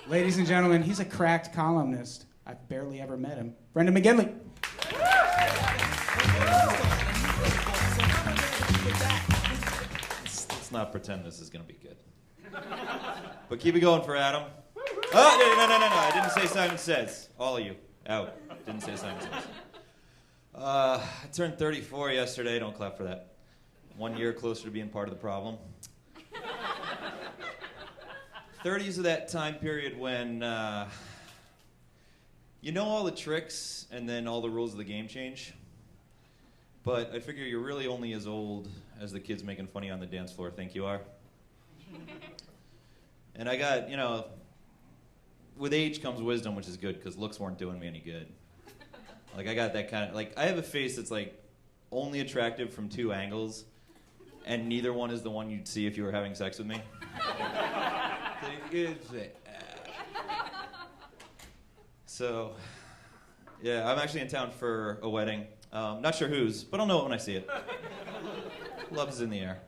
Ladies and gentlemen, he's a cracked columnist. I've barely ever met him. Brendan McGinley. Let's not pretend this is going to be good. But keep it going for Adam. Oh, no. I didn't say Simon Says. All of you, out. Didn't say Simon Says. I turned 34 yesterday. Don't clap for that. 1 year closer to being part of the problem. 30s are that time period when you know all the tricks and then all the rules of the game change. But I figure you're really only as old as the kids making fun of you on the dance floor think you are. And I got, with age comes wisdom, which is good because looks weren't doing me any good. Like I got that kind of, I have a face that's like only attractive from 2 angles and neither one is the one you'd see if you were having sex with me. So, yeah, I'm actually in town for a wedding. Not sure whose, but I'll know it when I see it. Love is in the air.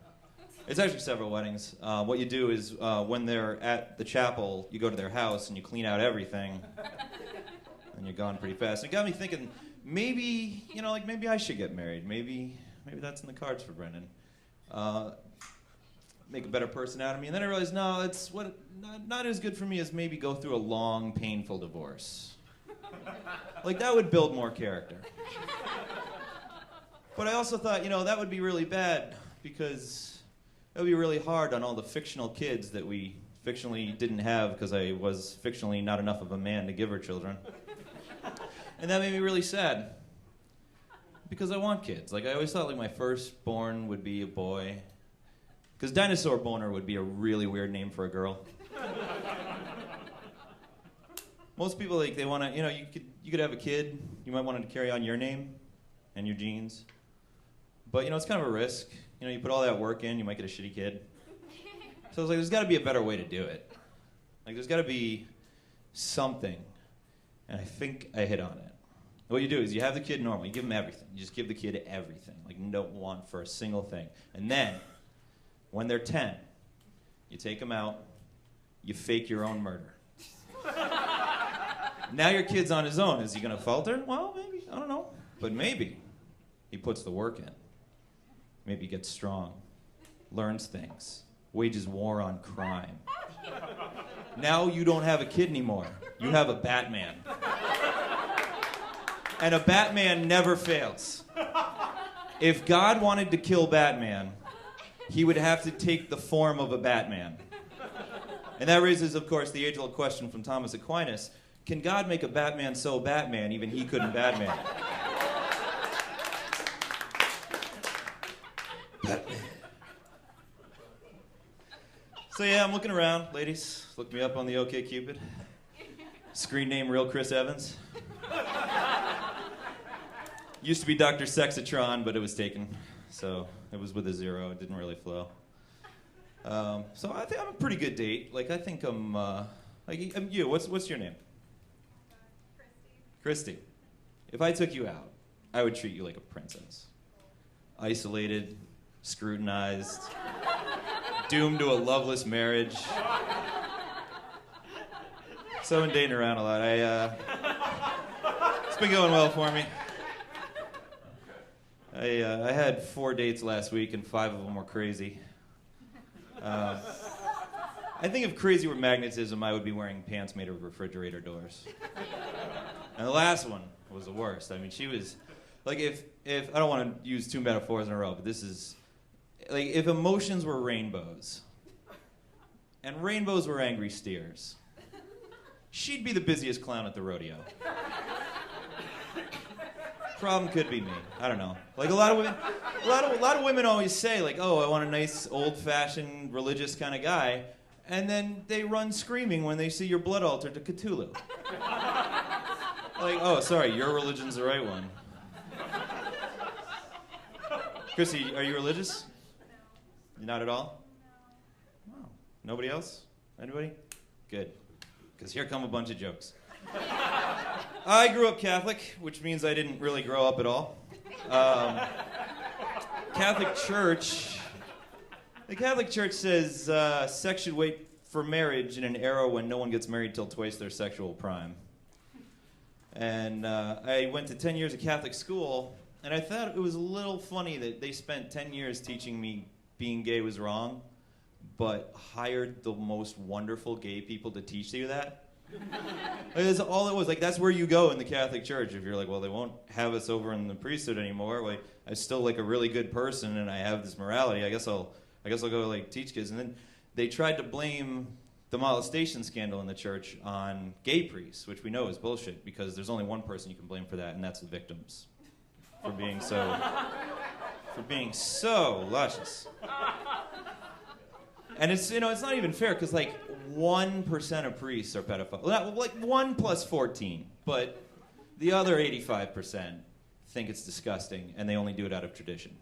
It's actually several weddings. What you do is when they're at the chapel, you go to their house and you clean out everything, and you're gone pretty fast. It got me thinking, maybe, maybe I should get married. Maybe that's in the cards for Brendan. Make a better person out of me. And then I realized, no, it's not as good for me as maybe go through a long, painful divorce. Like, that would build more character. But I also thought, that would be really bad because it would be really hard on all the fictional kids that we fictionally didn't have because I was fictionally not enough of a man to give her children. And that made me really sad because I want kids. Like, I always thought, my firstborn would be a boy. Because Dinosaur Boner would be a really weird name for a girl. Most people, they want to, you could have a kid. You might want it to carry on your name and your genes. But, it's kind of a risk. You put all that work in, you might get a shitty kid. So I was like, there's got to be a better way to do it. There's got to be something. And I think I hit on it. What you do is you have the kid normal. You give him everything. You just give the kid everything. No want for a single thing. And then, when they're 10, you take them out, you fake your own murder. Now your kid's on his own. Is he going to falter? Well, maybe. I don't know. But maybe he puts the work in. Maybe he gets strong, learns things, wages war on crime. Now you don't have a kid anymore. You have a Batman. And a Batman never fails. If God wanted to kill Batman, he would have to take the form of a Batman. And that raises, of course, the age-old question from Thomas Aquinas. Can God make a Batman so Batman, even he couldn't Batman? Batman. So yeah, I'm looking around. Ladies, look me up on the OkCupid. Screen name, real Chris Evans. Used to be Dr. Sexatron, but it was taken. So it was with a 0. It didn't really flow. So I think I'm a pretty good date. I think I'm you. What's your name? Christy. If I took you out, I would treat you like a princess. Isolated, scrutinized, doomed to a loveless marriage. So I've been dating around a lot. It's been going well for me. I had 4 dates last week, and 5 of them were crazy. I think if crazy were magnetism, I would be wearing pants made of refrigerator doors. And the last one was the worst. She was, if I don't want to use 2 metaphors in a row, but this is, if emotions were rainbows, and rainbows were angry steers, she'd be the busiest clown at the rodeo. Problem could be me. I don't know. A lot of women always say, oh, I want a nice, old-fashioned, religious kind of guy, and then they run screaming when they see your blood altar to Cthulhu. Oh, sorry, your religion's the right one. Chrissy, are you religious? Not at all? Wow. Nobody else? Anybody? Good. Because here come a bunch of jokes. I grew up Catholic, which means I didn't really grow up at all. The Catholic Church says sex should wait for marriage in an era when no one gets married till twice their sexual prime. And I went to 10 years of Catholic school, and I thought it was a little funny that they spent 10 years teaching me being gay was wrong, but hired the most wonderful gay people to teach you that. Like, that's all it was. Like, that's where you go in the Catholic Church. If you're like, well, they won't have us over in the priesthood anymore. Like, I'm still like a really good person, and I have this morality. I guess I'll go like teach kids. And then they tried to blame the molestation scandal in the church on gay priests, which we know is bullshit because there's only one person you can blame for that, and that's the victims for being so luscious. And it's not even fair because like 1% of priests are pedophiles. Like 1 plus 14, but the other 85% think it's disgusting and they only do it out of tradition.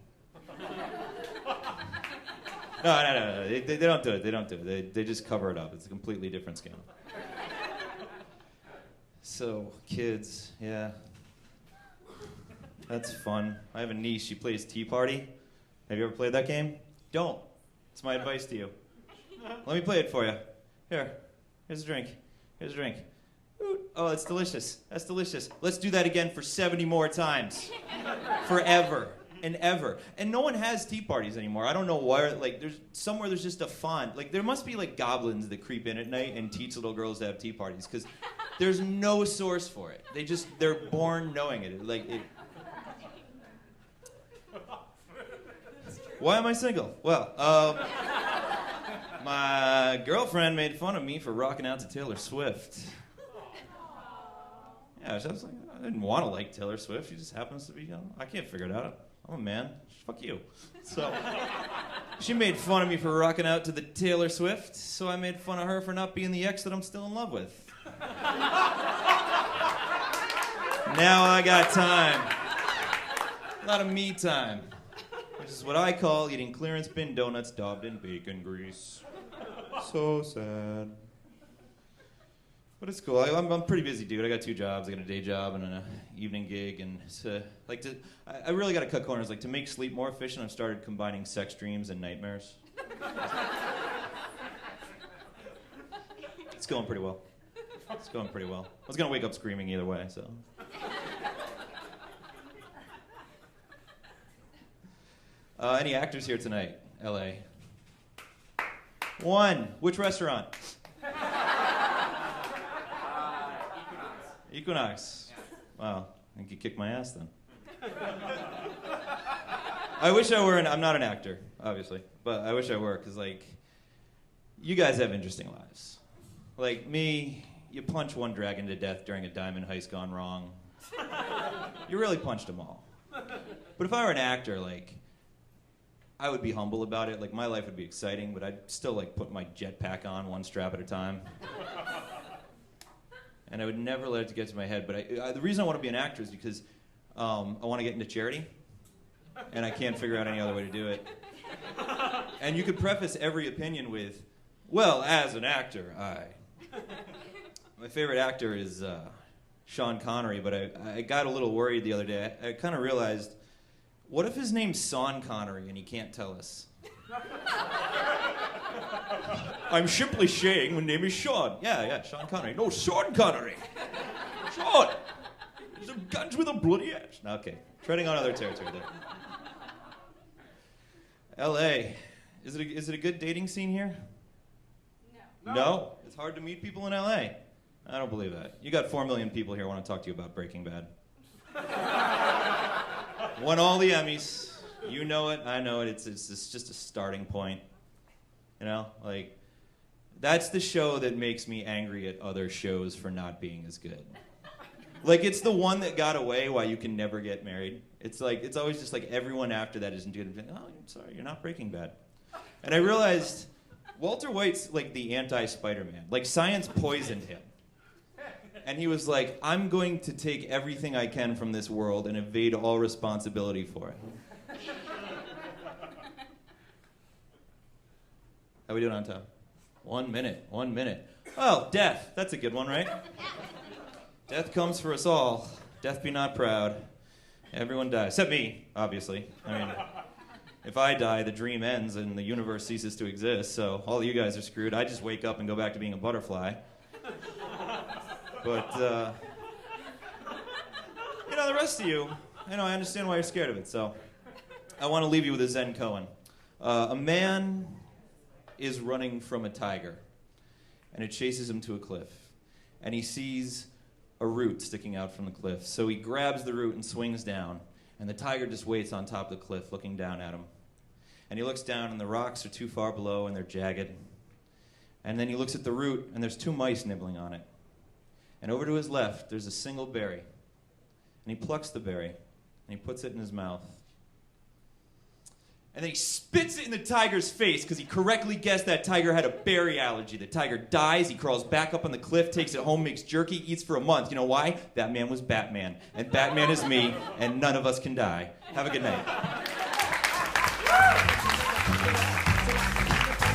No. They don't do it. They don't do it. They just cover it up. It's a completely different scandal. So kids, yeah, that's fun. I have a niece. She plays Tea Party. Have you ever played that game? Don't. It's my advice to you. Let me play it for you. Here's a drink. Here's a drink. Oh, that's delicious. That's delicious. Let's do that again for 70 more times. Forever and ever. And no one has tea parties anymore. I don't know why. Like, there's just a font. Like, there must be like goblins that creep in at night and teach little girls to have tea parties because there's no source for it. They're born knowing it. Why am I single? Well, my girlfriend made fun of me for rocking out to Taylor Swift. Yeah, I was like, I didn't want to like Taylor Swift. She just happens to be, I can't figure it out. I'm a man. Fuck you. So she made fun of me for rocking out to the Taylor Swift, so I made fun of her for not being the ex that I'm still in love with. Now I got time. A lot of me time. Which is what I call eating clearance bin donuts daubed in bacon grease. So sad. But it's cool. I'm a pretty busy dude. I got 2 jobs. I got a day job and an evening gig. And I really got to cut corners. Like, to make sleep more efficient, I've started combining sex dreams and nightmares. It's going pretty well. It's going pretty well. I was going to wake up screaming either way, so. Any actors here tonight? LA. 1. Which restaurant? Equinox. Wow. I think you kicked my ass then. I wish I were I'm not an actor, obviously, but I wish I were, because, like, you guys have interesting lives. Like me, you punch one dragon to death during a diamond heist gone wrong. You really punched them all. But if I were an actor, like, I would be humble about it. Like, my life would be exciting, but I'd still, like, put my jetpack on 1 strap at a time. And I would never let it get to my head. But the reason I want to be an actor is because I want to get into charity, and I can't figure out any other way to do it. And you could preface every opinion with, well, as an actor, My favorite actor is Sean Connery, but I got a little worried the other day. I kind of realized, what if his name's Sean Connery and he can't tell us? I'm simply saying my name is Sean. Yeah, Sean Connery. No, Sean Connery. Sean. He's a guns with a bloody ass. Okay, treading on other territory there. L.A. Is it a good dating scene here? No? It's hard to meet people in L.A.? I don't believe that. You got 4 million people here who want to talk to you about Breaking Bad. Won all the Emmys. You know it. I know it. It's just a starting point. You know, like, that's the show that makes me angry at other shows for not being as good. Like, it's the one that got away why you can never get married. It's like, it's always just like everyone after that isn't good. Oh, I'm sorry, you're not Breaking Bad. And I realized Walter White's like the anti-Spider-Man. Like, science poisoned him. And he was like, I'm going to take everything I can from this world and evade all responsibility for it. How we doing on time? 1 minute. Oh, death. That's a good one, right? Death comes for us all. Death be not proud. Everyone dies. Except me, obviously. I mean, if I die, the dream ends and the universe ceases to exist, so all you guys are screwed. I just wake up and go back to being a butterfly. But, the rest of you, I understand why you're scared of it, so I want to leave you with a Zen koan. A man is running from a tiger, and it chases him to a cliff, and he sees a root sticking out from the cliff, so he grabs the root and swings down, and the tiger just waits on top of the cliff looking down at him. And he looks down, and the rocks are too far below, and they're jagged. And then he looks at the root, and there's 2 mice nibbling on it. And over to his left, there's a single berry. And he plucks the berry, and he puts it in his mouth. And then he spits it in the tiger's face because he correctly guessed that tiger had a berry allergy. The tiger dies, he crawls back up on the cliff, takes it home, makes jerky, eats for a month. You know why? That man was Batman. And Batman is me, and none of us can die. Have a good night.